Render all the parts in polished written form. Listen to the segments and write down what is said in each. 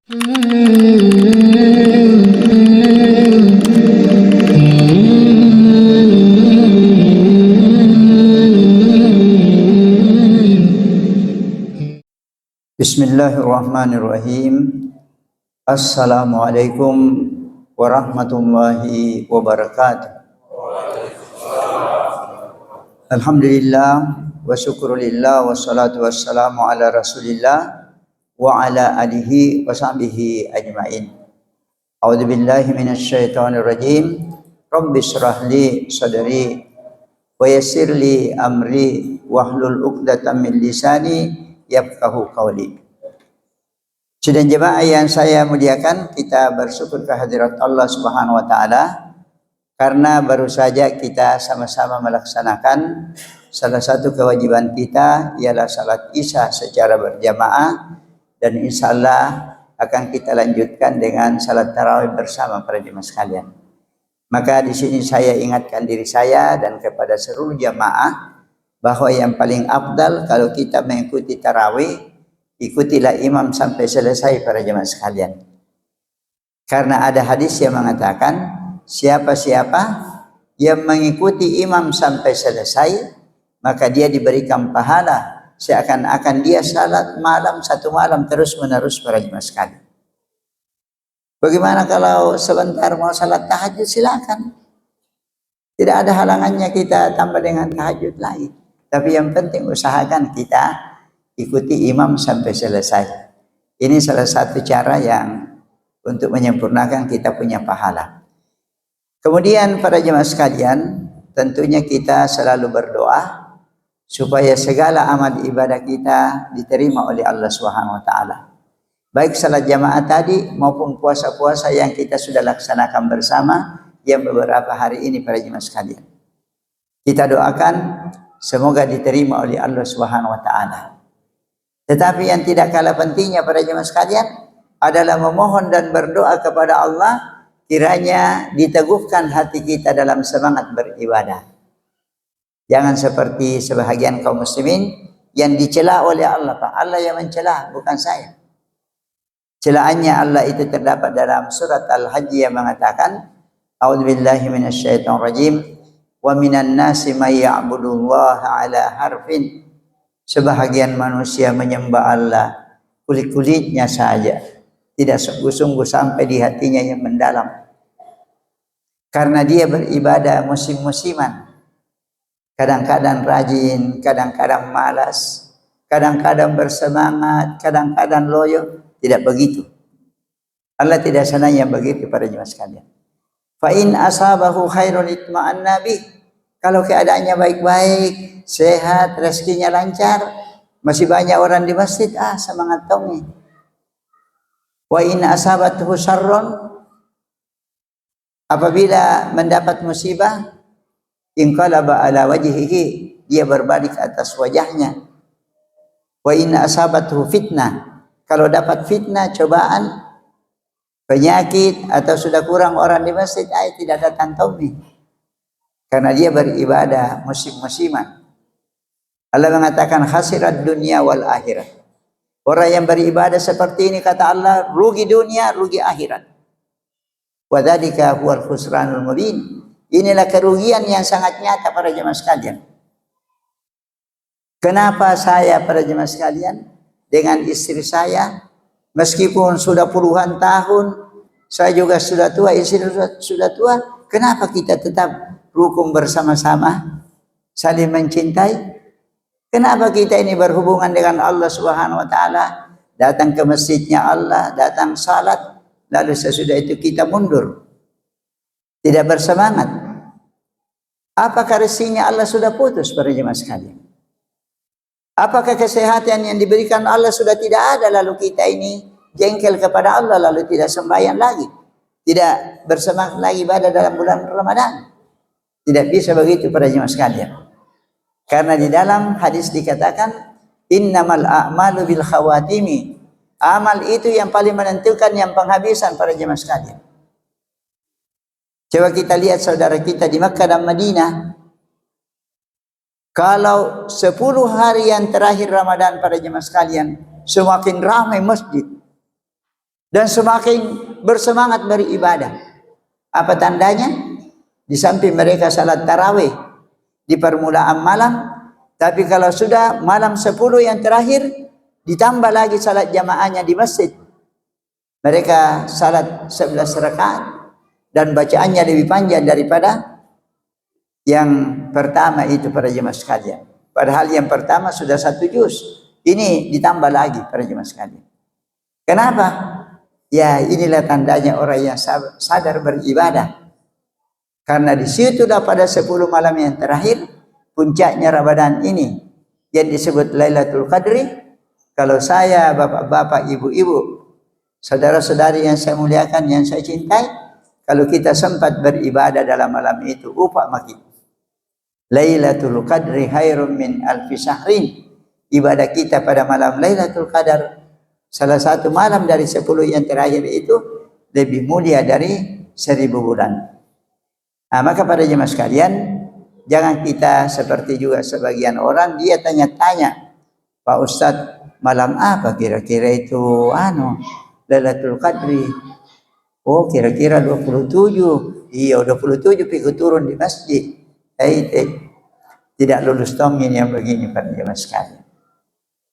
Bismillahirrahmanirrahim. Assalamualaikum warahmatullahi wabarakatuh. Alhamdulillah wa syukurillah wassalatu wassalamu ala rasulillah wa ala alihi wa sahbihi ajma'in. A'udzu billahi minasyaitonir rajim. Rabbi shrah li sadri wa yassir li amri wahlul 'uqdatam min lisani yafqahu qawli. Sidang jemaah yang saya muliakan, kita bersyukur kehadirat Allah Subhanahu wa taala karena baru saja kita sama-sama melaksanakan salah satu kewajiban kita, ialah salat Isya secara berjamaah, dan insyaallah akan kita lanjutkan dengan salat tarawih bersama para jemaah sekalian. Maka di sini saya ingatkan diri saya dan kepada seluruh jamaah bahwa yang paling afdal kalau kita mengikuti tarawih, ikutilah imam sampai selesai para jemaah sekalian. Karena ada hadis yang mengatakan, siapa-siapa yang mengikuti imam sampai selesai, maka dia diberikan pahala seakan-akan dia salat malam satu malam terus menerus para jemaah sekalian. Bagaimana kalau sebentar mau salat tahajud, silakan. Tidak ada halangannya kita tambah dengan tahajud lagi. Tapi yang penting usahakan kita ikuti imam sampai selesai. Ini salah satu cara yang untuk menyempurnakan kita punya pahala. Kemudian para jemaah sekalian, tentunya kita selalu berdoa supaya segala amal ibadah kita diterima oleh Allah Subhanahu wa taala. Baik salat jamaah tadi maupun puasa-puasa yang kita sudah laksanakan bersama yang beberapa hari ini para jemaah sekalian. Kita doakan semoga diterima oleh Allah Subhanahu wa taala. Tetapi yang tidak kalah pentingnya para jemaah sekalian adalah memohon dan berdoa kepada Allah kiranya diteguhkan hati kita dalam semangat beribadah. Jangan seperti sebahagian kaum muslimin yang dicela oleh Allah. Pak, Allah yang mencela, bukan saya. Celaannya Allah itu terdapat dalam surat Al-Hajj yang mengatakan, A'udzubillahi minasyaitonir rajim, wa minan nasi may ya'budullaha ala harfin. Sebahagian manusia menyembah Allah kulit-kulitnya saja, tidak sungguh-sungguh sampai di hatinya yang mendalam. Karena dia beribadah musim-musiman. Kadang-kadang rajin, kadang-kadang malas, kadang-kadang bersemangat, kadang-kadang loyo. Tidak begitu. Allah tidak senang begitu para jemaah sekalian. Fa in asabahu khairun itma'anna bih. Kalau keadaannya baik-baik, sehat, rezekinya lancar, masih banyak orang di masjid, semangat tongi. Wa in asabathu syarrun, apabila mendapat musibah, inqalaba ala wajhihi, dia berbalik atas wajahnya. Wa in asabathu fitnah, kalau dapat fitnah, cobaan, penyakit, atau sudah kurang orang di masjid, tidak datang tongi. Karena dia beribadah musim-musiman. Allah mengatakan khasirat dunia wal akhirat. Orang yang beribadah seperti ini kata Allah, rugi dunia, rugi akhirat. Wa dzalika huwal khusranul mubin. Inilah kerugian yang sangat nyata para jemaah sekalian. Kenapa saya para jemaah sekalian dengan istri saya, meskipun sudah puluhan tahun, saya juga sudah tua, istri sudah tua, kenapa kita tetap rukun bersama-sama, saling mencintai? Kenapa kita ini berhubungan dengan Allah Subhanahu wa taala, datang ke masjidnya Allah, datang salat, lalu sesudah itu kita mundur, tidak bersemangat? Apakah rezekinya Allah sudah putus para jemaah sekalian? Apakah kesehatan yang diberikan Allah sudah tidak ada, lalu kita ini jengkel kepada Allah, lalu tidak sembahyang lagi, tidak bersemangat lagi ibadah dalam bulan Ramadan? Tidak bisa begitu para jemaah sekalian. Karena di dalam hadis dikatakan, innamal a'malu bil khawatimi. Amal itu yang paling menentukan yang penghabisan para jemaah sekalian. Coba kita lihat saudara kita di Makkah dan Madinah. Kalau 10 hari yang terakhir Ramadan para jemaah sekalian, semakin ramai masjid. dan semakin bersemangat beribadah. Apa tandanya? Di samping mereka salat tarawih di permulaan malam, tapi kalau sudah malam 10 yang terakhir, ditambah lagi salat jamaahnya di masjid. Mereka salat 11 rakaat dan bacaannya lebih panjang daripada yang pertama itu para jemaah sekalian. Padahal yang pertama sudah 1 juz. Ini ditambah lagi para jemaah sekalian. Kenapa? Ya, inilah tandanya orang yang sadar beribadah. Karena di situlah pada 10 malam yang terakhir puncaknya Ramadan ini yang disebut Lailatul Qadri. Kalau saya, bapak-bapak, ibu-ibu, saudara-saudari yang saya muliakan, yang saya cintai, kalau kita sempat beribadah dalam malam itu, upah maki. Lailatul Qadri khairum min alfi syahrin. Ibadah kita pada malam Lailatul Qadar, salah satu malam dari 10 yang terakhir itu lebih mulia dari 1000 bulan. Nah, maka pada jemaah sekalian, jangan kita seperti juga sebagian orang, dia tanya-tanya, Pak Ustadz, malam apa kira-kira itu Lailatul Qadri? Oh, kira-kira 27. Iya, 27 pikir turun di masjid. Tidak lulus tongin yang begini pada jemaah sekalian.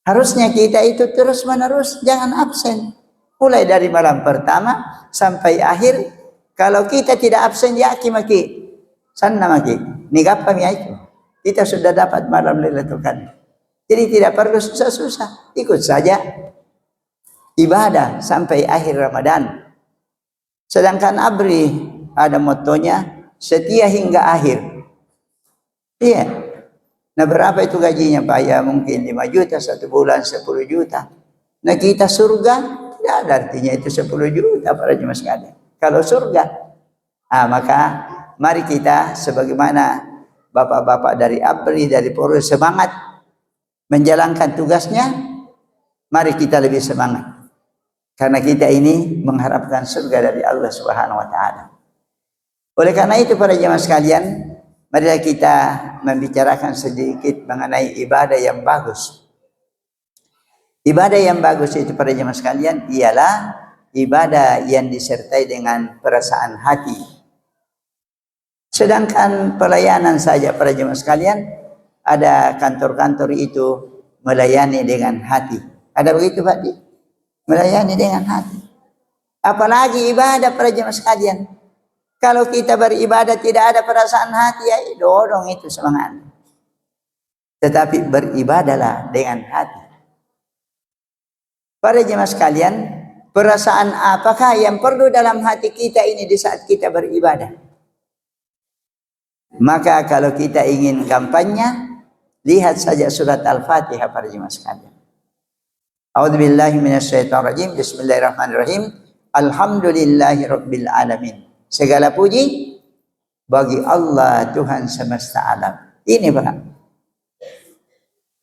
Harusnya kita itu terus menerus, jangan absen. Mulai dari malam pertama sampai akhir. Kalau kita tidak absen, ya maki. Sana maki. Nigap kami itu. Kita sudah dapat malam Lailatul Qadri. Jadi tidak perlu susah-susah. Ikut saja ibadah sampai akhir Ramadan. Sedangkan ABRI ada motonya setia hingga akhir. Iya. Nah, berapa itu gajinya Pak? Ya mungkin 5 juta 1 bulan, 10 juta. Nah, kita surga tidak ada artinya itu 10 juta para jemaah sekalian. Kalau surga, maka mari kita sebagaimana bapak-bapak dari ABRI, dari Polri semangat menjalankan tugasnya, mari kita lebih semangat. Karena kita ini mengharapkan surga dari Allah Subhanahu wa taala. Oleh karena itu para jemaah sekalian, marilah kita membicarakan sedikit mengenai ibadah yang bagus. Ibadah yang bagus itu para jemaah sekalian ialah ibadah yang disertai dengan perasaan hati. Sedangkan pelayanan saja para jemaah sekalian, ada kantor-kantor itu melayani dengan hati. Ada begitu Pak Di? Melayani dengan hati. Apalagi ibadah para jemaah sekalian. Kalau kita beribadah tidak ada perasaan hati, ya dorong itu semangat. Tetapi beribadahlah dengan hati. Para jemaah sekalian, perasaan apakah yang perlu dalam hati kita ini di saat kita beribadah? Maka kalau kita ingin kampanye, lihat saja surat Al-Fatihah para jemaah sekalian. A'udzubillahi minasyaitonirrajim. Bismillahirrahmanirrahim. Alhamdulillahirabbil alamin. Segala puji bagi Allah Tuhan semesta alam. Ini Pak.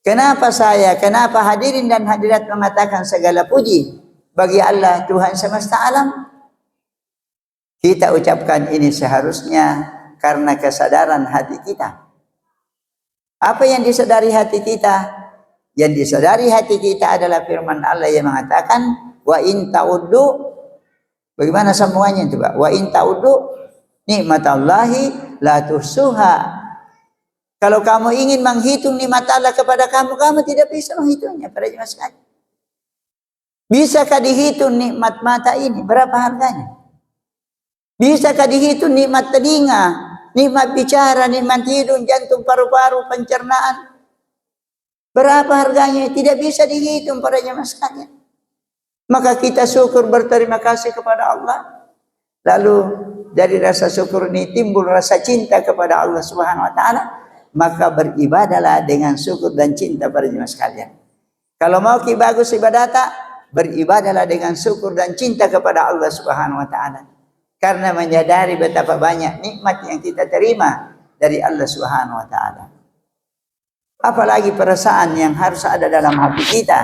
Kenapa hadirin dan hadirat mengatakan segala puji bagi Allah Tuhan semesta alam? Kita ucapkan ini seharusnya karena kesadaran hati kita. Apa yang disadari hati kita? Yang disadari hati kita adalah firman Allah yang mengatakan, wa in ta'uddu, bagaimana semuanya itu Pak? Wa in ta'uddu nikmatallahi la tuhsuha. Kalau kamu ingin menghitung nikmat Allah kepada kamu, kamu tidak bisa menghitungnya para jemaah sekalian. Bisakah dihitung nikmat mata ini? Berapa harganya? Bisakah dihitung nikmat telinga, nikmat bicara, nikmat hidung, jantung, paru-paru, pencernaan? Berapa harganya? Tidak bisa dihitung para jemaah sekalian. Maka kita syukur, berterima kasih kepada Allah. Lalu dari rasa syukur ini timbul rasa cinta kepada Allah Subhanahu wa taala. Maka beribadahlah dengan syukur dan cinta para jemaah sekalian. Kalau mau bagus ibadah, beribadahlah dengan syukur dan cinta kepada Allah Subhanahu wa taala. Karena menyadari betapa banyak nikmat yang kita terima dari Allah Subhanahu wa taala. Apalagi perasaan yang harus ada dalam hati kita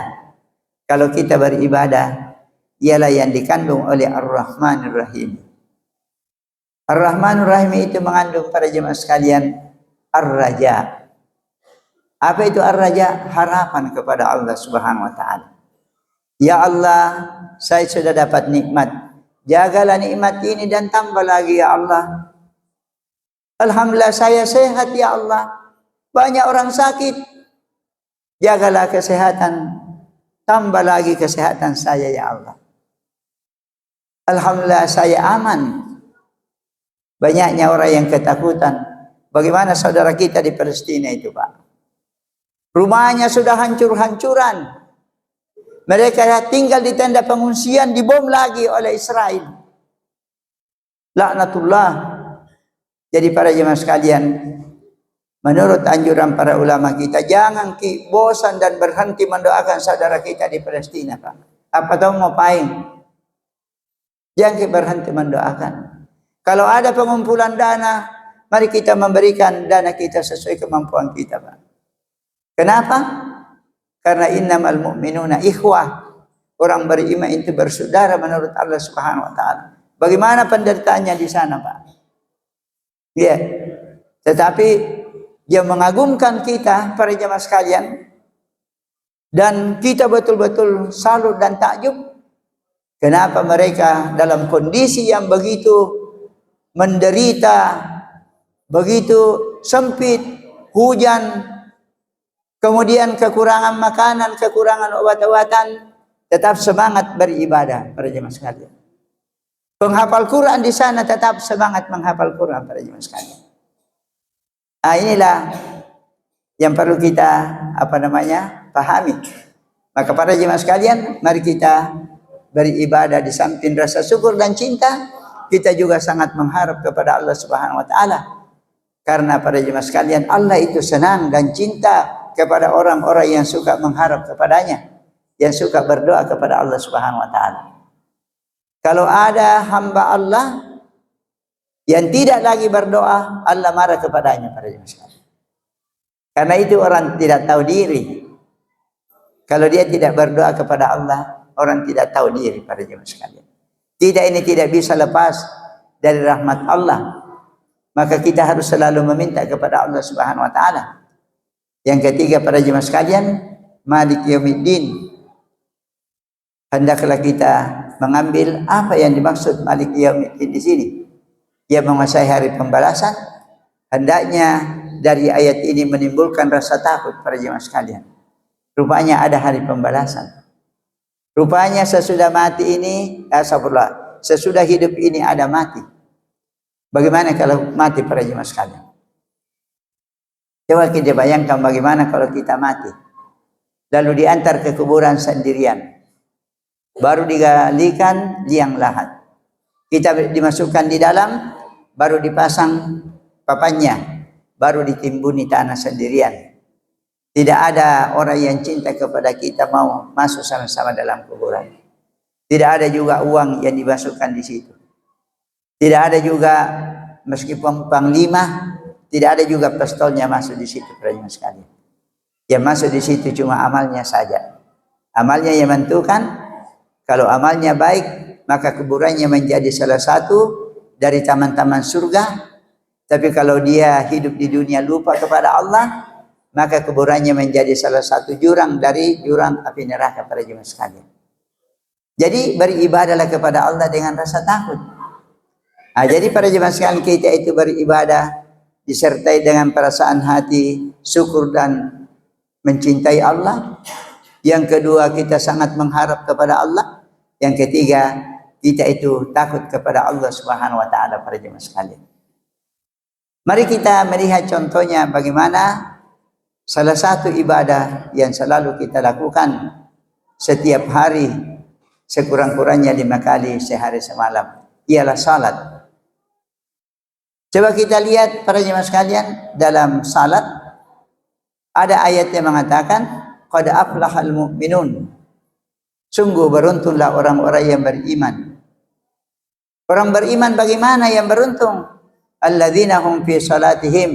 kalau kita beribadah, ialah yang dikandung oleh Ar-Rahmanir Rahim. Ar-Rahmanir Rahim itu mengandung para jemaah sekalian Ar-Raja. Apa itu Ar-Raja? Harapan kepada Allah Subhanahu wa taala. Ya Allah, saya sudah dapat nikmat. Jagalah nikmat ini dan tambah lagi ya Allah. Alhamdulillah saya sehat ya Allah. Banyak orang sakit. Jagalah kesehatan. Tambah lagi kesehatan saya ya Allah. Alhamdulillah saya aman. Banyaknya orang yang ketakutan. Bagaimana saudara kita di Palestina itu Pak? Rumahnya sudah hancur-hancuran. Mereka tinggal di tenda pengungsian, dibom lagi oleh Israel. Laknatullah. Jadi para jemaah sekalian, menurut anjuran para ulama kita, jangan bosan dan berhenti mendoakan saudara kita di Palestina Pak. Apa tahu mau paling? Jangan berhenti mendoakan. Kalau ada pengumpulan dana, mari kita memberikan dana kita sesuai kemampuan kita Pak. Kenapa? Karena innamal mu'minuna ikhwah. Orang beriman itu bersaudara menurut Allah Subhanahu wa taala. Bagaimana penderitaannya di sana, Pak? Ya. Tetapi dia mengagumkan kita para jemaah sekalian, dan kita betul-betul salut dan takjub. Kenapa mereka dalam kondisi yang begitu menderita, begitu sempit, hujan, kemudian kekurangan makanan, kekurangan obat-obatan, tetap semangat beribadah para jemaah sekalian. Penghafal Quran di sana tetap semangat menghafal Quran para jemaah sekalian. Nah, inilah yang perlu kita pahami. Maka para jemaah sekalian, mari kita beribadah di samping rasa syukur dan cinta, kita juga sangat mengharap kepada Allah Subhanahu wa taala. Karena para jemaah sekalian, Allah itu senang dan cinta kepada orang-orang yang suka mengharap kepadanya, yang suka berdoa kepada Allah Subhanahu wa taala. Kalau ada hamba Allah yang tidak lagi berdoa, Allah marah kepadanya para jemaah sekalian. Karena itu orang tidak tahu diri. Kalau dia tidak berdoa kepada Allah, orang tidak tahu diri para jemaah sekalian. Ini tidak bisa lepas dari rahmat Allah. Maka kita harus selalu meminta kepada Allah Subhanahu wa taala. Yang ketiga para jemaah sekalian, Malik Yaumiddin. Hendaklah kita mengambil apa yang dimaksud Malik Yaumiddin di sini. Dia menguasai hari pembalasan. Hendaknya dari ayat ini menimbulkan rasa takut para jemaah sekalian. Rupanya ada hari pembalasan. Rupanya sesudah mati ini, sesudah hidup ini ada mati. Bagaimana kalau mati para jemaah sekalian? Coba kita bayangkan bagaimana kalau kita mati, lalu diantar ke kuburan sendirian, baru digalikan liang lahat, kita dimasukkan di dalam, baru dipasang papannya, baru ditimbuni tanah sendirian. Tidak ada orang yang cinta kepada kita mau masuk sama-sama dalam kuburan. Tidak ada juga uang yang dimasukkan di situ. Tidak ada juga meskipun panglima, tidak ada juga pistolnya masuk di situ para jemaah sekalian. Yang masuk di situ cuma amalnya saja. Amalnya yang menentukan. Kalau amalnya baik, maka kuburannya menjadi salah satu dari taman-taman surga. Tapi kalau dia hidup di dunia lupa kepada Allah, maka kuburannya menjadi salah satu jurang dari jurang api neraka para jemaah sekalian. Jadi beribadahlah kepada Allah dengan rasa takut. Nah, jadi para jemaah sekalian, kita itu beribadah disertai dengan perasaan hati syukur dan mencintai Allah. Yang kedua, kita sangat mengharap kepada Allah. Yang ketiga, kita itu takut kepada Allah Subhanahu wa taala para jemaah sekalian. Mari kita melihat contohnya bagaimana salah satu ibadah yang selalu kita lakukan setiap hari sekurang-kurangnya 5 kali sehari semalam, ialah salat. Coba kita lihat para jemaah sekalian, dalam salat ada ayat yang mengatakan qad aflahal mu'minun. Sungguh beruntunglah orang-orang yang beriman. Orang beriman bagaimana yang beruntung? Alladzina hum fi salatihim,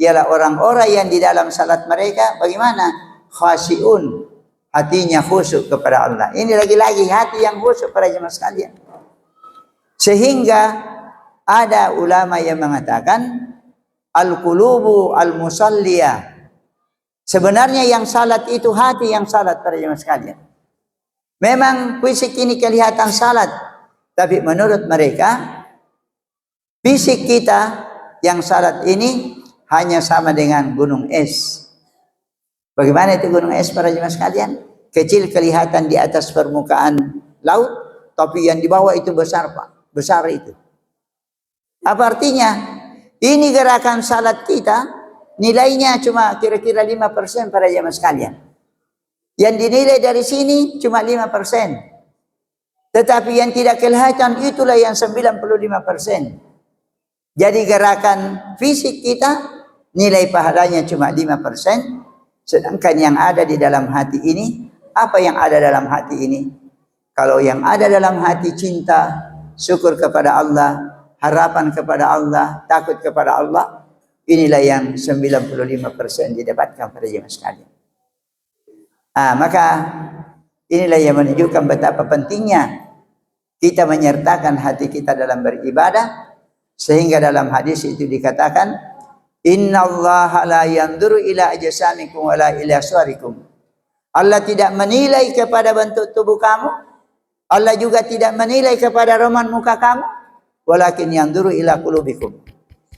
ialah orang-orang yang di dalam salat mereka bagaimana? Khasyi'un, hatinya khusyuk kepada Allah. Ini lagi-lagi hati yang khusyuk para jemaah sekalian. Sehingga ada ulama yang mengatakan al-qulubu al-musalliyah. Sebenarnya yang salat itu hati yang salat para jemaah sekalian. Memang fisik ini kelihatan salat, tapi menurut mereka fisik kita yang salat ini hanya sama dengan gunung es. Bagaimana itu gunung es para jemaah sekalian? Kecil kelihatan di atas permukaan laut, tapi yang di bawah itu besar, Pak. Besar itu. Apa artinya? Ini gerakan salat kita nilainya cuma kira-kira 5% para jemaah sekalian. Yang dinilai dari sini cuma 5%. Tetapi yang tidak kelihatan itulah yang 95%. Jadi gerakan fisik kita nilai pahalanya cuma 5%. Sedangkan yang ada di dalam hati ini, apa yang ada dalam hati ini? Kalau yang ada dalam hati cinta, syukur kepada Allah, harapan kepada Allah, takut kepada Allah, inilah yang 95% didapatkan pada jemaah sekalian. Maka inilah yang menunjukkan betapa pentingnya kita menyertakan hati kita dalam beribadah, sehingga dalam hadis itu dikatakan, innallaha la yanzuru ila ajsamikum wala ila suwarikum. Allah tidak menilai kepada bentuk tubuh kamu, Allah juga tidak menilai kepada roman muka kamu, walakin yanzuru ila qulubikum.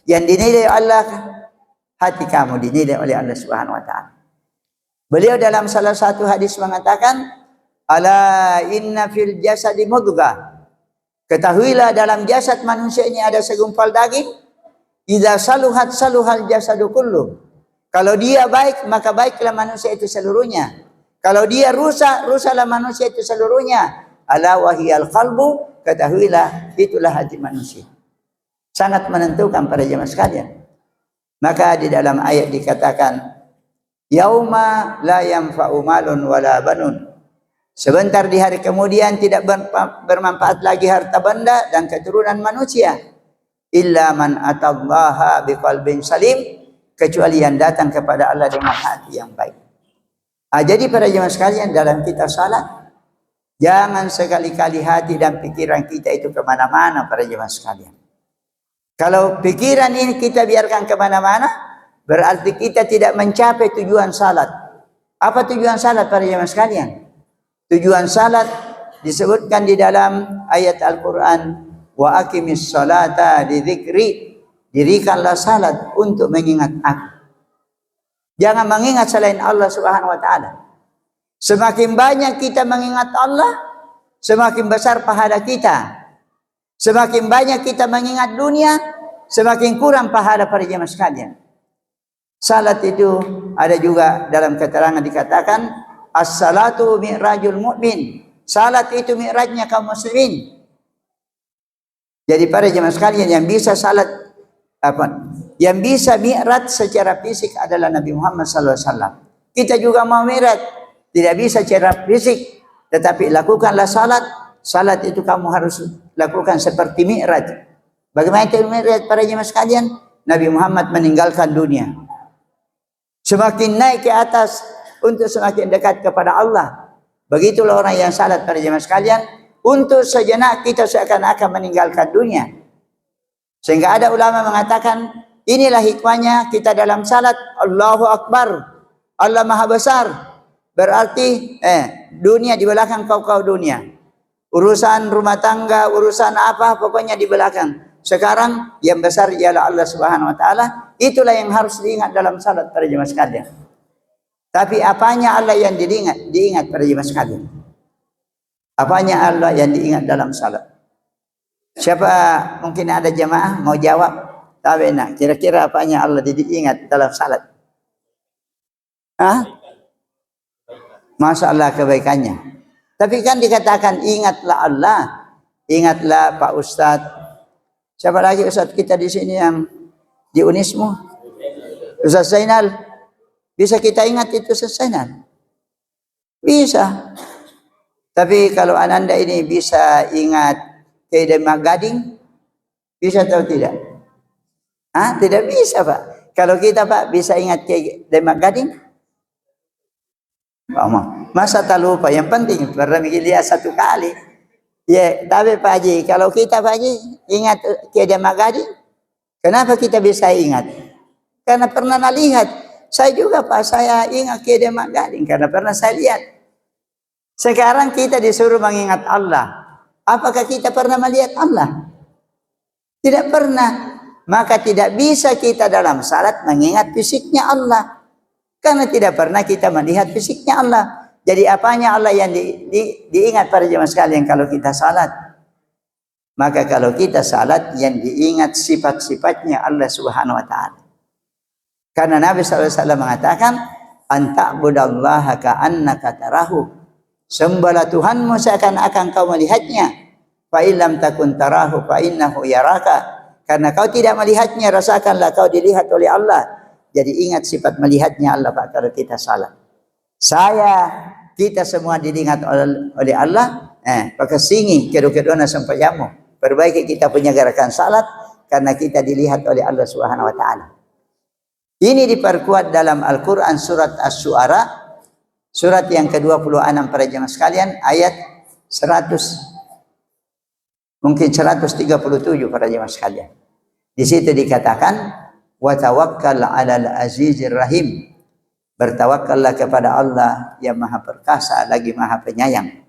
Yang dinilai Allah hati kamu, dinilai oleh Allah Subhanahu wa taala. Beliau dalam salah satu hadis mengatakan, ala inna fil jasadi mudghah. Ketahuilah dalam jasad manusia ini ada segumpal daging. Idza saluhat saluhal jasadu kullu. Kalau dia baik, maka baiklah manusia itu seluruhnya. Kalau dia rusak, rusaklah manusia itu seluruhnya. Ala wahiyal qalbu, ketahuilah itulah hati manusia. Sangat menentukan para jemaah sekalian. Maka di dalam ayat dikatakan, yauma la yanfa'u malun wala banun. Sebentar di hari kemudian tidak bermanfaat lagi harta benda dan keturunan manusia. Illa man atallaha biqalbin salim, kecuali yang datang kepada Allah dengan hati yang baik. Jadi para jemaah sekalian, dalam kita salat, jangan sekali-kali hati dan pikiran kita itu kemana-mana para jemaah sekalian. Kalau pikiran ini kita biarkan kemana-mana, berarti kita tidak mencapai tujuan salat. Apa tujuan salat para jemaah sekalian? Tujuan salat disebutkan di dalam ayat Al-Quran, wa aqimis salata li dzikri, dirikanlah salat untuk mengingat aku. Jangan mengingat selain Allah Subhanahu wa taala. Semakin banyak kita mengingat Allah, semakin besar pahala kita. Semakin banyak kita mengingat dunia, semakin kurang pahala para jemaah sekalian. Salat itu ada juga dalam keterangan dikatakan, as-salatu mi'rajul mu'min. Salat itu mi'rajnya kaum muslimin. Jadi para jemaah sekalian, yang bisa salat yang bisa mi'raj secara fisik adalah Nabi Muhammad SAW. Kita juga mau mi'raj, tidak bisa secara fisik, tetapi lakukanlah salat. Salat itu kamu harus lakukan seperti mi'raj. Bagaimana itu mi'raj para jemaah sekalian? Nabi Muhammad meninggalkan dunia, semakin naik ke atas untuk semakin dekat kepada Allah. Begitulah orang yang salat para jemaah sekalian. Untuk sejenak kita seakan-akan meninggalkan dunia. Sehingga ada ulama mengatakan, inilah hikmahnya kita dalam salat. Allahu Akbar, Allah Maha Besar. Berarti dunia di belakang kau dunia. Urusan rumah tangga, urusan apa, pokoknya di belakang. Sekarang yang besar ialah Allah Subhanahu wa taala. Itulah yang harus diingat dalam salat para jemaah sekalian. Tapi apanya Allah yang diingat para jemaah sekalian? Apanya Allah yang diingat dalam salat? Siapa mungkin ada jemaah mau jawab? Tapi nak, kira-kira apanya Allah diingat dalam salat? Masya Allah kebaikannya. Tapi kan dikatakan ingatlah Allah, ingatlah Pak Ustadz. Siapa lagi Ustadz kita di sini yang di Unismu? Ustadz Zainal. Bisa kita ingat itu Ustadz Zainal? Bisa. Tapi kalau Ananda ini bisa ingat Kiai Demak Gading, bisa atau tidak? Tidak bisa Pak. Kalau kita Pak bisa ingat Kiai Demak Gading? Masa tak lupa? Yang penting pernah lihat satu kali. Ya, tapi Pak Haji, kalau kita Pak Haji ingat Kiai Demak Gading, kenapa kita bisa ingat? Karena pernah lihat. Saya juga Pak, saya ingat Kiai Demak Gading karena pernah saya lihat. Sekarang kita disuruh mengingat Allah. Apakah kita pernah melihat Allah? Tidak pernah. Maka tidak bisa kita dalam salat mengingat fisiknya Allah. Karena tidak pernah kita melihat fisiknya Allah. Jadi apanya Allah yang diingat para jemaah sekalian kalau kita salat? Maka kalau kita salat yang diingat sifat-sifatnya Allah Subhanahu wa taala. Karena Nabi SAW mengatakan, "Anta'budallaha ka'annaka tarahu." Sembahlah Tuhanmu seakan-akan kau melihatnya. Fa illam takun tarahu fa innahu yaraka. Karena kau tidak melihatnya, rasakanlah kau dilihat oleh Allah. Jadi ingat sifat melihatnya Allah Pak kalau kita salat. Kita semua dilihat oleh Allah. Maka singi kedua-kedua sampai jamu. Perbaiki kita punya gerakan salat karena kita dilihat oleh Allah Subhanahu wa taala. Ini diperkuat dalam Al-Qur'an surat Asy-Syu'ara, surat yang ke-26 para jemaah sekalian, ayat 137 para jemaah sekalian. Di situ dikatakan, wa tawakkal 'alal azizir rahim. Bertawakkallah kepada Allah yang Maha Perkasa lagi Maha Penyayang.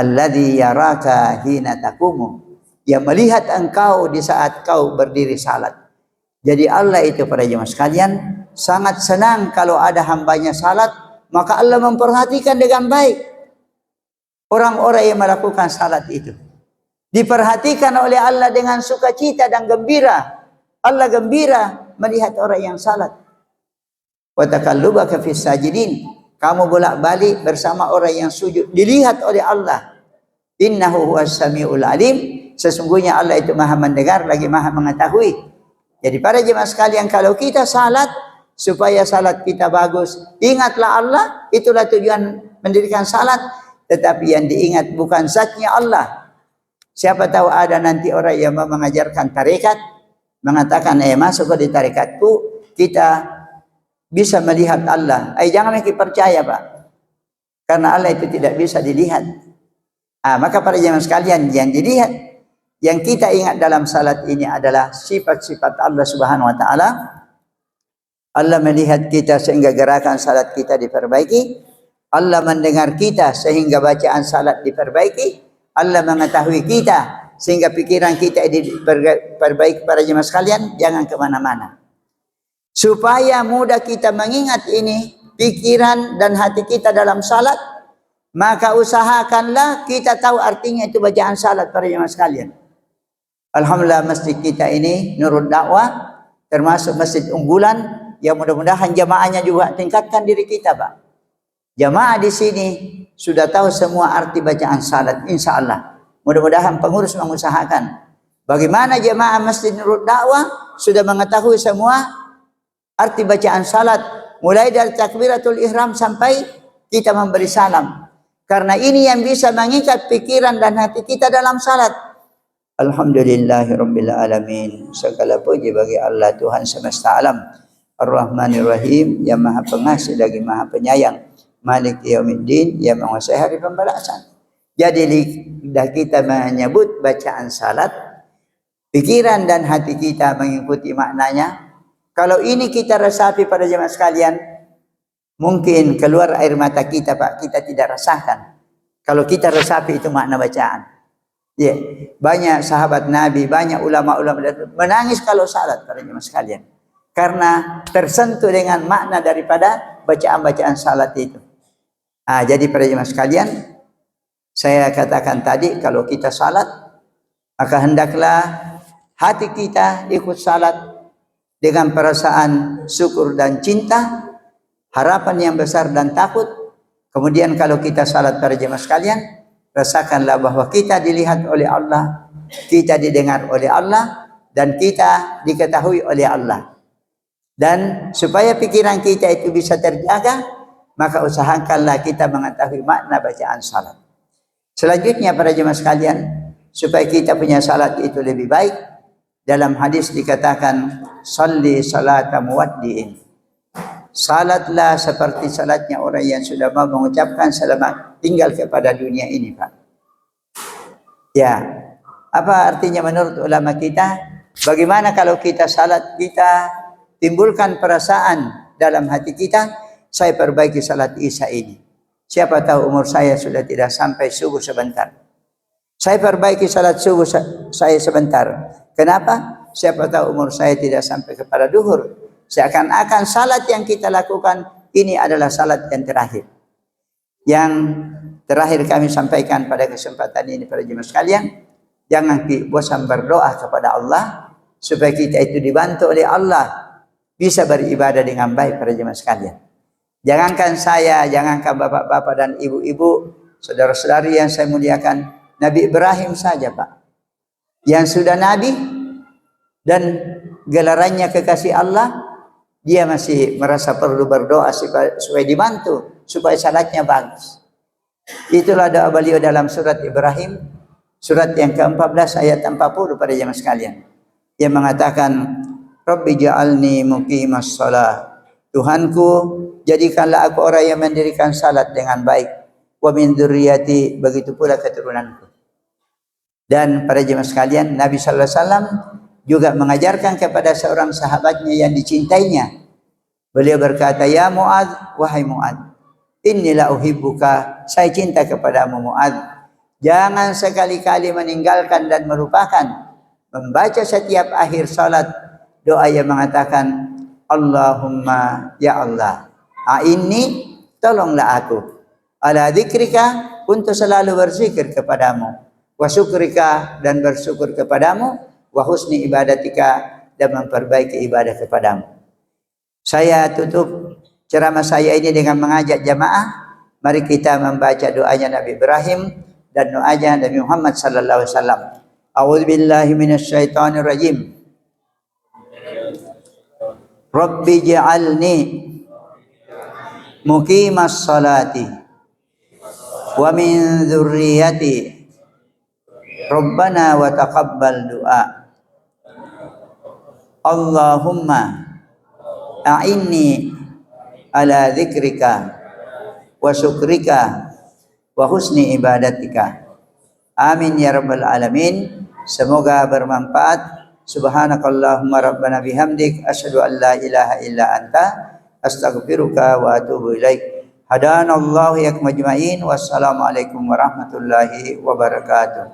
Alladzi yaraka hina taqumu, yang melihat engkau di saat kau berdiri salat. Jadi Allah itu para jemaah sekalian sangat senang kalau ada hambanya salat, maka Allah memperhatikan dengan baik orang-orang yang melakukan salat itu. Diperhatikan oleh Allah dengan sukacita dan gembira. Allah gembira melihat orang yang salat. Wa takallubaka fis sajidin, kamu bolak-balik bersama orang yang sujud dilihat oleh Allah. Innahu huwas samiul alim, sesungguhnya Allah itu Maha mendengar lagi Maha mengetahui. Jadi para jemaah sekalian, kalau kita salat supaya salat kita bagus, ingatlah Allah, itulah tujuan mendirikan salat. Tetapi yang diingat bukan zatnya Allah. Siapa tahu ada nanti orang yang mengajarkan tarekat, mengatakan masuk di tarekatku kita bisa melihat Allah. Jangan lagi percaya Pak, karena Allah itu tidak bisa dilihat. Maka para jemaah sekalian, yang dilihat, yang kita ingat dalam salat ini adalah sifat-sifat Allah Subhanahu wa taala. Allah melihat kita sehingga gerakan salat kita diperbaiki. Allah mendengar kita sehingga bacaan salat diperbaiki. Allah mengetahui kita sehingga pikiran kita diperbaiki para jemaah sekalian. Jangan kemana-mana. Supaya mudah kita mengingat ini, pikiran dan hati kita dalam salat, maka usahakanlah kita tahu artinya itu bacaan salat para jemaah sekalian. Alhamdulillah masjid kita ini Nurul Dakwah termasuk masjid unggulan yang mudah-mudahan jamaahnya juga tingkatkan diri kita Pak. Jamaah di sini sudah tahu semua arti bacaan salat insyaallah. Mudah-mudahan pengurus mengusahakan bagaimana jamaah masjid Nurul Dakwah sudah mengetahui semua arti bacaan salat mulai dari takbiratul ihram sampai kita memberi salam. Karena ini yang bisa mengikat pikiran dan hati kita dalam salat. Alhamdulillahirabbil alamin. Segala puji bagi Allah Tuhan semesta alam. Ar-Rahmanir Rahim, yang Maha Pengasih lagi Maha Penyayang. Malik Yaumiddin, yang menguasai hari pembalasan. Jadi lidah kita menyebut bacaan salat, pikiran dan hati kita mengikuti maknanya. Kalau ini kita resapi pada jemaah sekalian, mungkin keluar air mata kita Pak, kita tidak rasakan. Kalau kita resapi itu makna bacaan. Banyak sahabat Nabi, banyak ulama-ulama menangis kalau salat para jemaah sekalian. Karena tersentuh dengan makna daripada bacaan-bacaan salat itu. Jadi para jemaah sekalian, saya katakan tadi kalau kita salat, maka hendaklah hati kita ikut salat dengan perasaan syukur dan cinta, harapan yang besar dan takut. Kemudian kalau kita salat para jemaah sekalian, rasakanlah bahwa kita dilihat oleh Allah, kita didengar oleh Allah, dan kita diketahui oleh Allah. Dan supaya pikiran kita itu bisa terjaga, maka usahakanlah kita mengetahui makna bacaan salat. Selanjutnya para jemaah sekalian, supaya kita punya salat itu lebih baik, dalam hadis dikatakan, "Shalli salata muwaddi'in." Salatlah seperti salatnya orang yang sudah mau mengucapkan selamat tinggal kepada dunia ini Pak. Apa artinya menurut ulama kita? Bagaimana kalau kita salat, kita timbulkan perasaan dalam hati kita, saya perbaiki salat Isya ini. Siapa tahu umur saya sudah tidak sampai subuh sebentar. Saya perbaiki salat subuh saya sebentar. Kenapa? Siapa tahu umur saya tidak sampai kepada duhur. Seakan-akan salat yang kita lakukan ini adalah salat yang terakhir. Yang terakhir kami sampaikan pada kesempatan ini para jemaah sekalian, jangan bosan berdoa kepada Allah supaya kita itu dibantu oleh Allah bisa beribadah dengan baik para jemaah sekalian. Jangankan saya, jangankan bapak-bapak dan ibu-ibu, saudara-saudari yang saya muliakan, Nabi Ibrahim saja Pak, yang sudah Nabi dan gelarannya kekasih Allah, dia masih merasa perlu berdoa supaya dibantu, supaya salatnya bagus. Itulah doa beliau dalam surat Ibrahim, surat yang ke-14 ayat 40 pada jemaah sekalian, yang mengatakan, Rabbi ja'alni muqimas shalah. Tuhanku, jadikanlah aku orang yang mendirikan salat dengan baik. Wa min dzurriyyati, begitu pula keturunanku. Dan para jemaah sekalian, Nabi sallallahu alaihi wasallam juga mengajarkan kepada seorang sahabatnya yang dicintainya. Beliau berkata, ya Mu'adz, wahai Mu'adz, inilah uhibbuka, saya cinta kepadamu Mu'adz. Jangan sekali-kali meninggalkan dan melupakan membaca setiap akhir salat doa yang mengatakan, Allahumma ya Allah, a'inni, tolonglah aku, ala dzikrika, untuk selalu berzikir kepadamu, wa syukrika, dan bersyukur kepadamu, wa husni ibadatika, dan memperbaiki ibadah kepadamu. Saya tutup ceramah saya ini dengan mengajak jamaah, mari kita membaca doanya Nabi Ibrahim dan doanya Nabi Muhammad sallallahu alaihi wasallam. A'udzubillahi minasyaitonir rajim. Rabbi ja'alni muqimas salati wa min dzurriyyati Rabbana wa taqabbal du'a. Allahumma a'inni ala dzikrika wa syukrika wa husni ibadatika. Amin ya rabbal alamin. Semoga bermanfaat. Subhanakallahumma rabbana bihamdik, asyhadu an la ilaha illa anta, astaghfiruka wa atubu ilaik. Hadanallahu iyyakum ajmain. Wassalamualaikum warahmatullahi wabarakatuh.